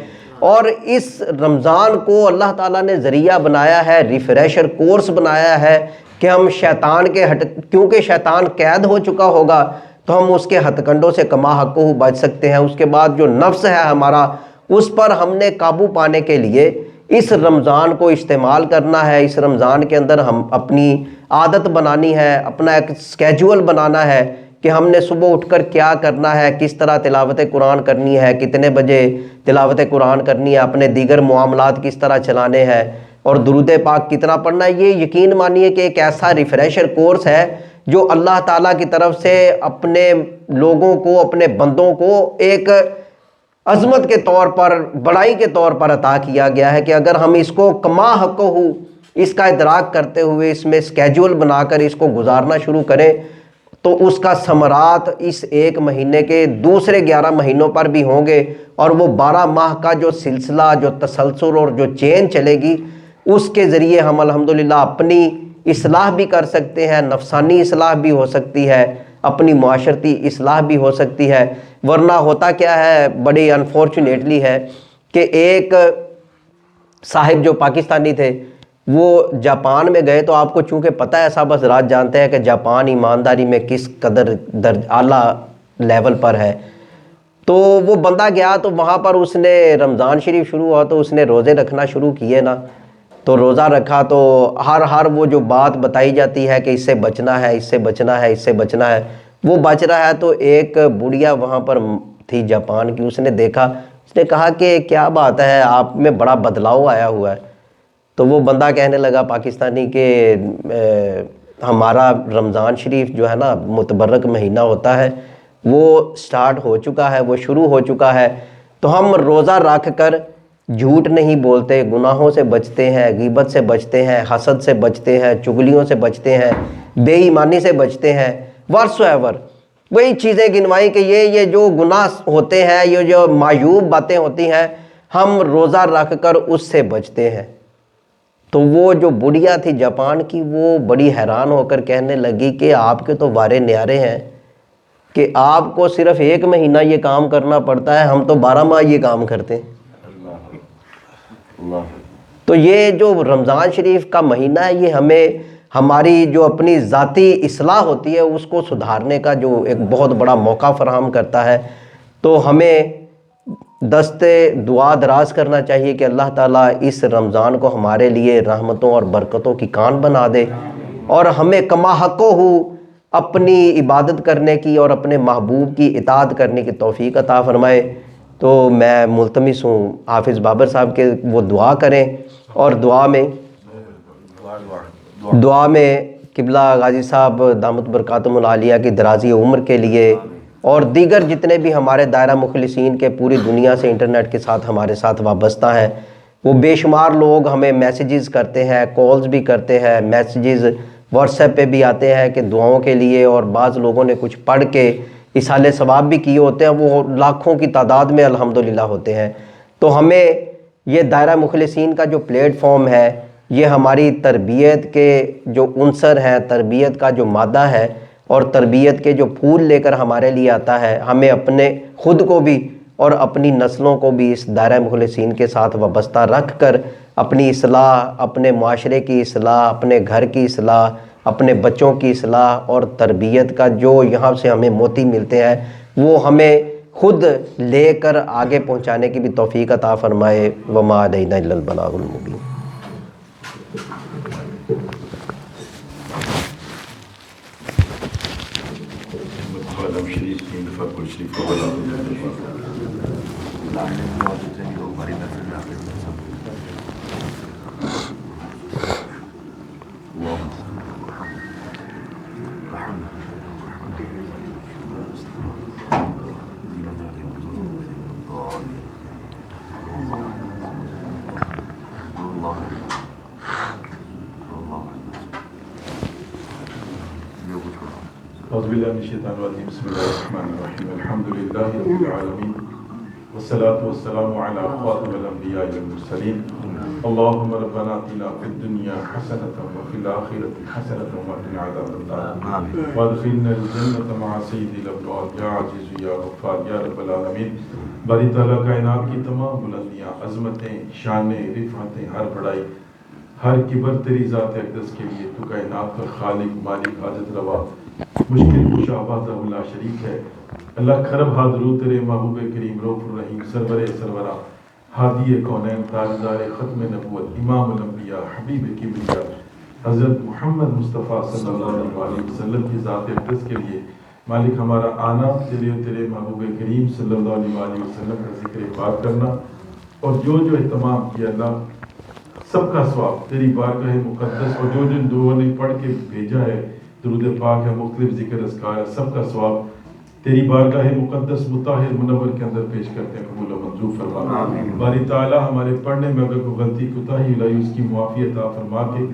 اور اس رمضان کو اللہ تعالیٰ نے ذریعہ بنایا ہے، ریفریشر کورس بنایا ہے کہ ہم شیطان کے کیونکہ شیطان قید ہو چکا ہوگا تو ہم اس کے ہتھ کنڈوں سے کما حقہ بچ سکتے ہیں۔ اس کے بعد جو نفس ہے ہمارا، اس پر ہم نے قابو پانے کے لیے اس رمضان کو استعمال کرنا ہے۔ اس رمضان کے اندر ہم اپنی عادت بنانی ہے، اپنا ایک اسکیجول بنانا ہے کہ ہم نے صبح اٹھ کر کیا کرنا ہے، کس طرح تلاوت قرآن کرنی ہے، کتنے بجے تلاوت قرآن کرنی ہے، اپنے دیگر معاملات کس طرح چلانے ہیں اور درود پاک کتنا پڑھنا ہے۔ یہ یقین مانیے کہ ایک ایسا ریفریشر کورس ہے جو اللہ تعالیٰ کی طرف سے اپنے لوگوں کو، اپنے بندوں کو ایک عظمت کے طور پر، بڑائی کے طور پر عطا کیا گیا ہے کہ اگر ہم اس کو کما حقہ اس کا ادراک کرتے ہوئے اس میں اسکیجول بنا کر اس کو گزارنا شروع کریں تو اس کا ثمرات اس ایک مہینے کے دوسرے 11 مہینوں پر بھی ہوں گے، اور وہ 12 ماہ کا جو سلسلہ، جو تسلسل اور جو چین چلے گی، اس کے ذریعے ہم الحمدللہ اپنی اصلاح بھی کر سکتے ہیں، نفسانی اصلاح بھی ہو سکتی ہے، اپنی معاشرتی اصلاح بھی ہو سکتی ہے۔ ورنہ ہوتا کیا ہے، بڑی انفارچونیٹلی ہے کہ ایک صاحب جو پاکستانی تھے وہ جاپان میں گئے، تو آپ کو چونکہ پتہ ہے، سب حضرات جانتے ہیں کہ جاپان ایمانداری میں کس قدر اعلیٰ لیول پر ہے۔ تو وہ بندہ گیا تو وہاں پر اس نے رمضان شریف شروع ہوا تو اس نے روزے رکھنا شروع کیے نا، تو روزہ رکھا تو ہر وہ جو بات بتائی جاتی ہے کہ اس سے بچنا ہے، اس سے بچنا ہے، اس سے بچنا ہے، وہ بچ رہا ہے۔ تو ایک بڑھیا وہاں پر تھی جاپان کی، اس نے دیکھا، اس نے کہا کہ کیا بات ہے، آپ میں بڑا بدلاؤ آیا ہوا ہے۔ تو وہ بندہ کہنے لگا پاکستانی کہ ہمارا رمضان شریف جو ہے نا متبرک مہینہ ہوتا ہے، وہ سٹارٹ ہو چکا ہے، وہ شروع ہو چکا ہے، تو ہم روزہ رکھ کر جھوٹ نہیں بولتے، گناہوں سے بچتے ہیں، غیبت سے بچتے ہیں، حسد سے بچتے ہیں، چغلیوں سے بچتے ہیں، بے ایمانی سے بچتے ہیں، واٹس ایور وہی چیزیں گنوائی کہ یہ جو گناہ ہوتے ہیں، یہ جو معیوب باتیں ہوتی ہیں، ہم روزہ رکھ کر اس سے بچتے ہیں۔ تو وہ جو بڑھیا تھی جاپان کی، وہ بڑی حیران ہو کر کہنے لگی کہ آپ کے تو وارے نیارے ہیں کہ آپ کو صرف 1 مہینہ یہ کام کرنا پڑتا ہے، ہم تو 12 ماہ یہ کام کرتے ہیں۔ تو یہ جو رمضان شریف کا مہینہ ہے، یہ ہمیں ہماری جو اپنی ذاتی اصلاح ہوتی ہے اس کو سدھارنے کا جو ایک بہت بڑا موقع فراہم کرتا ہے۔ تو ہمیں دست دعا دراز کرنا چاہیے کہ اللہ تعالیٰ اس رمضان کو ہمارے لیے رحمتوں اور برکتوں کی کان بنا دے، اور ہمیں کما حقہ اپنی عبادت کرنے کی اور اپنے محبوب کی اطاعت کرنے کی توفیق عطا فرمائے۔ تو میں ملتمس ہوں حافظ بابر صاحب کے وہ دعا کریں، اور دعا میں قبلہ غازی صاحب دامت برکاتہم العالیہ کی درازی عمر کے لیے، اور دیگر جتنے بھی ہمارے دائرہ مخلصین کے پوری دنیا سے انٹرنیٹ کے ساتھ ہمارے ساتھ وابستہ ہیں، وہ بے شمار لوگ ہمیں میسیجز کرتے ہیں، کالز بھی کرتے ہیں، میسیجز واٹس ایپ پہ بھی آتے ہیں کہ دعاؤں کے لیے، اور بعض لوگوں نے کچھ پڑھ کے اصالِ ثواب بھی کیے ہوتے ہیں، وہ لاکھوں کی تعداد میں الحمدللہ ہوتے ہیں۔ تو ہمیں یہ دائرہ مخلصین کا جو پلیٹ فارم ہے، یہ ہماری تربیت کے جو عنصر ہیں، تربیت کا جو مادہ ہے اور تربیت کے جو پھول لے کر ہمارے لیے آتا ہے، ہمیں اپنے خود کو بھی اور اپنی نسلوں کو بھی اس دائرہ مخلصین کے ساتھ وابستہ رکھ کر اپنی اصلاح، اپنے معاشرے کی اصلاح، اپنے گھر کی اصلاح، اپنے بچوں کی اصلاح اور تربیت کا جو یہاں سے ہمیں موتی ملتے ہیں وہ ہمیں خود لے کر آگے پہنچانے کی بھی توفیق عطا فرمائے۔ وما علینا الا البلاغ المبین۔ اعوذ باللہ من الشیطان الرجیم، بسم اللہ الرحمن الرحیم، الحمد للہ رب العالمین والصلاة والسلام علی خاتم الانبیاء والمرسلین، اللہم ربنا آتنا فی الدنیا حسنۃ وفی الآخرۃ حسنۃ وقنا عذاب النار وادخلنا الجنۃ مع سید الابرار یا عزیز یا غفار یا رب العالمین۔ باری تعالیٰ کائنات کی تمام بلندیاں، عظمتیں، شانیں، رفعتیں، ہر بڑائی، ہر کبر تیری ذات اقدس کے لیے۔ تو کائنات کا خالق، مالک، حاجت روا، مشکل کشا، وحدہ لا شریک ہے۔ اللہ کھرب حاضرو تیرے محبوب کریم رؤوف الرحیم، سرور سرورہ، ہادی کونین، تاجدار ختم نبوت، امام الانبیاء، حبیب کبریا، حضرت محمد مصطفیٰ صلی اللہ علیہ وسلم کی ذات اقدس کے لیے مالک ہمارا آنا، تیرے محبوب کریم صلی اللہ علیہ وسلم کا ذکر پاک کرنا اور جو اہتمام کیا اللہ سب کا ثواب تیری بارگاہ مقدس، اور جو جن دعاؤں نے پڑھ کے بھیجا ہے، درود پاک ہے، مختلف ذکر اذکار ہے، سب کا ثواب تیری بارگاہ مقدس مطہر منور کے اندر پیش کرتے ہیں، قبول و منظور فرما۔ باری تعالیٰ ہمارے پڑھنے میں اگر کوئی غلطی کوتاہی ہوئی اس کی معافی عطا فرما کے،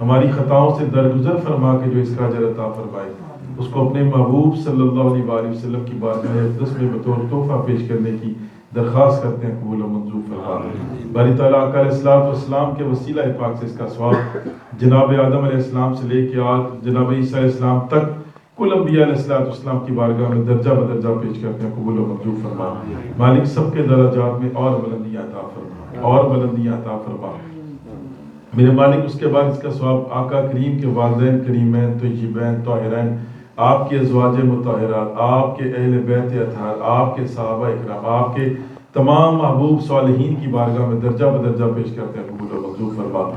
ہماری خطاؤں سے درگزر فرما کے جو اس کا اجر عطا فرمائے، اس کو اپنے محبوب صلی اللہ علیہ وسلم کی بارگاہ اقدس میں بطور تحفہ پیش کرنے کی درخواست کرتے ہیں، قبول و منظور فرما۔ باری تعالیٰ آقا علیہ الصلوۃ والسلام کے وسیلہ پاک سے اس کا ثواب جناب آدم علیہ السلام سے لے کے آج جناب عیسیٰ علیہ السلام تک کل انبیاء علیہ الصلوۃ والسلام کی بارگاہ میں درجہ بدرجہ پیش کرتے ہیں، قبول و منظور فرما۔ مالک سب کے درجات میں اور بلندیاں عطا فرما، اور بلندیاں عطا فرما میرے مالک۔ اس کے بعد اس کا ثواب آقا کریم کے والدین کریمین طیبین طاہرین، آپ کے ازواج مطہرات، آپ کے اہل بیت اطہار، آپ کے صحابہ اکرام، آپ کے تمام محبوب صالحین کی بارگاہ میں درجہ بدرجہ پیش کرتے ہیں، قبول و منظور فرما۔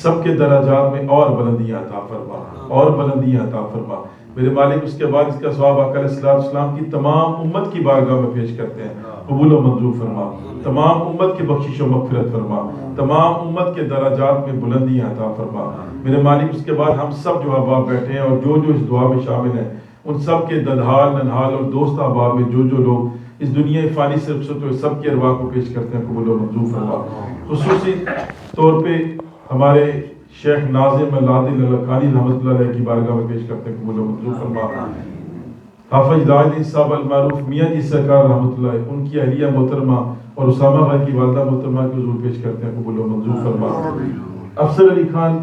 سب کے درجات میں اور بلندیاں عطا فرما، اور بلندیاں عطا فرما میرے مالک۔ اس کے بعد اس کا ثواب آقا علیہ السلام کی تمام امت کی بارگاہ میں پیش کرتے ہیں، قبول و منظور فرما۔ تمام امت کی بخشش و مغفرت فرما، تمام امت کے درجات میں بلندیاں عطا فرما میرے مالک۔ اس کے بعد ہم سب جو احباب بیٹھے ہیں اور جو اس دعا میں شامل ہیں، ان سب کے ددحال ننحال اور دوست احباب میں جو لوگ اس دنیا فانی سے رخصت ہوئے، سب کی ارواح کو پیش کرتے ہیں، قبول و منظور فرما۔ خصوصی طور پہ ہمارے شیخ ناظم العادل القانی رحمۃ اللہ علیہ کی بارگاہ میں پیش کرتے ہیں، قبول و منظور فرما۔ حافظ داعی صاحب المعروف میاں جی سرکار رحمۃ اللہ علیہ، ان کی اہلیہ محترمہ اور اسامہ بھائی کی والدہ محترمہ کے حضور پیش کرتے ہیں، قبول و منظور فرما۔ افضل علی خان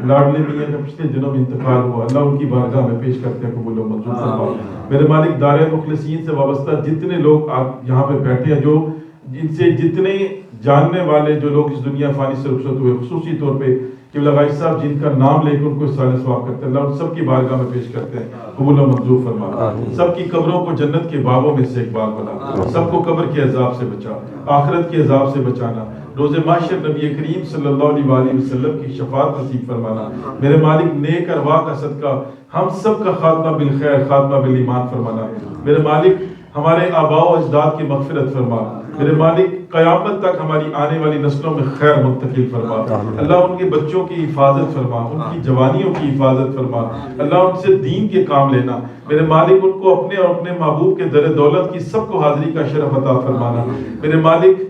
لاڈلے میاں کا پچھلے دنوں میں انتقال ہوا، اللہ ان کی بارگاہ میں پیش کرتے ہیں، قبول و منظور فرما۔ میرے مالک دائرہ مخلصین سے وابستہ جتنے لوگ آپ یہاں پہ بیٹھے ہیں، جو جن سے جتنے جاننے والے جو لوگ اس دنیا فانی سے رخصت ہوئے، خصوصی طور پہ قبلہ غائب صاحب جن کا نام لے کے ان کو اصالہ ثواب کرتے ہیں، اللہ ان سب کی بارگاہ میں پیش کرتے ہیں، قبول و منظور فرما۔ سب کی قبروں کو جنت کے باغوں میں سے ایک باغ بنا، سب کو قبر کے عذاب سے بچا، آخرت کے عذاب سے بچانا، روز محشر نبی کریم صلی اللہ علیہ وسلم کی شفاعت نصیب فرمانا میرے مالک۔ نیک ارواح کا صدقہ ہم سب کا خاتمہ بالخیر، خاتمہ بالایمان فرمانا میرے مالک۔ ہمارے آباء و اجداد کی مغفرت فرما میرے مالک، قیامت تک ہماری آنے والی نسلوں میں خیر منتقل فرما اللہ۔ ان کے بچوں کی حفاظت فرما، ان کی جوانیوں کی حفاظت فرما اللہ۔ ان سے دین کے کام لینا میرے مالک، ان کو اپنے اور اپنے محبوب کے در دولت کی سب کو حاضری کا شرف عطا فرمانا میرے مالک۔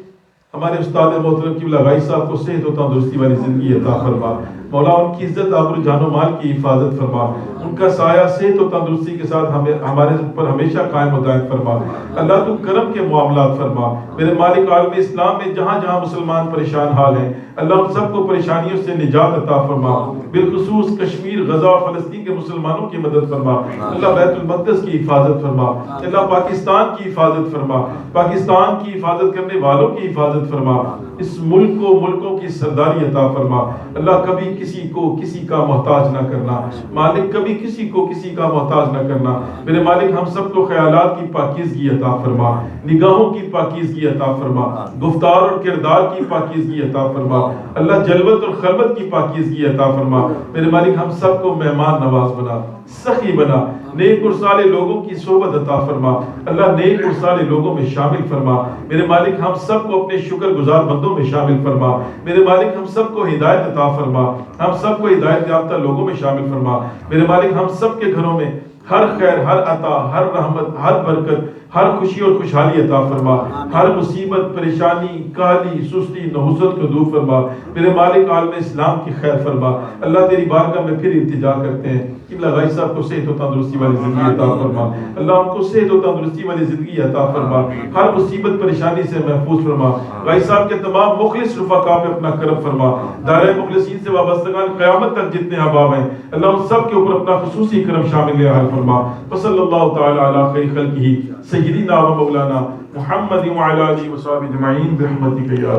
ہمارے استاد محترم قبلہ غائی صاحب کو صحت و تندرستی والی زندگی عطا فرما مولا ان کی عزت آبرو جان و مال کی حفاظت فرما، ان کا سایہ صحت و تندرستی کے ساتھ ہمارے اوپر ہمیشہ قائم و دائم فرما۔ اللہ تو کرم کے معاملات فرما، میرے مالک عالم اسلام میں جہاں جہاں مسلمان پریشان حال ہیں اللہ ان سب کو پریشانیوں سے نجات عطا فرما، بالخصوص کشمیر، غزہ و فلسطین کے مسلمانوں کی مدد فرما، اللہ بیت المقدس کی حفاظت فرما، اللہ پاکستان کی حفاظت فرما، پاکستان کی حفاظت کرنے والوں کی حفاظت فرما، اس ملک کو ملکوں کی سرداری عطا فرما، اللہ کبھی کسی کو کسی کا محتاج نہ کرنا، مالک کبھی کسی کو کسی کا محتاج نہ کرنا، میرے مالک ہم سب کو خیالات کی پاکیزگی عطا فرما، نگاہوں کی پاکیزگی عطا فرما، گفتار اور کردار کی پاکیزگی عطا فرما، اللہ جلوت اور خلوت کی پاکیزگی عطا فرما، میرے مالک ہم سب کو مہمان نواز بنا، سخی بنا، نیک اور صالح لوگوں کی صحبت عطا فرما، اللہ نیک اور صالح لوگوں میں شامل فرما، میرے مالک ہم سب کو اپنے شکر گزار بندوں میں شامل فرما، میرے مالک ہم سب کو ہدایت عطا فرما، ہم سب کو ہدایت یافتہ لوگوں میں شامل فرما، میرے مالک ہم سب کے گھروں میں ہر خیر، ہر عطا، ہر رحمت، ہر برکت، ہر خوشی اور خوشحالی عطا فرما، ہر مصیبت، پریشانی، کالی، سستی، نحوست کو دور فرما، میرے مالک عالم اسلام کی خیر فرما، اللہ تیری بارگاہ میں پھر التجا کرتے ہیں قبلہ غائی صاحب کو صحت و تندرستی والی زندگی عطا فرما، اللہ ان کو صحت و تندرستی والی زندگی عطا فرما، ہر مصیبت پریشانی سے محفوظ فرما، غائی صاحب کے تمام مخلص رفقا پہ اپنا کرم فرما، دائرہ مخلصین سے وابستگان قیامت تک جتنے احباب ہیں اللہ ان سب کے اوپر اپنا خصوصی کرم شامل حال فرما، وصلی اللہ تعالی علی خیر خلقہ سیدنا و مولانا محمد وعلی آلہ وصحبہ اجمعین برحمتک یا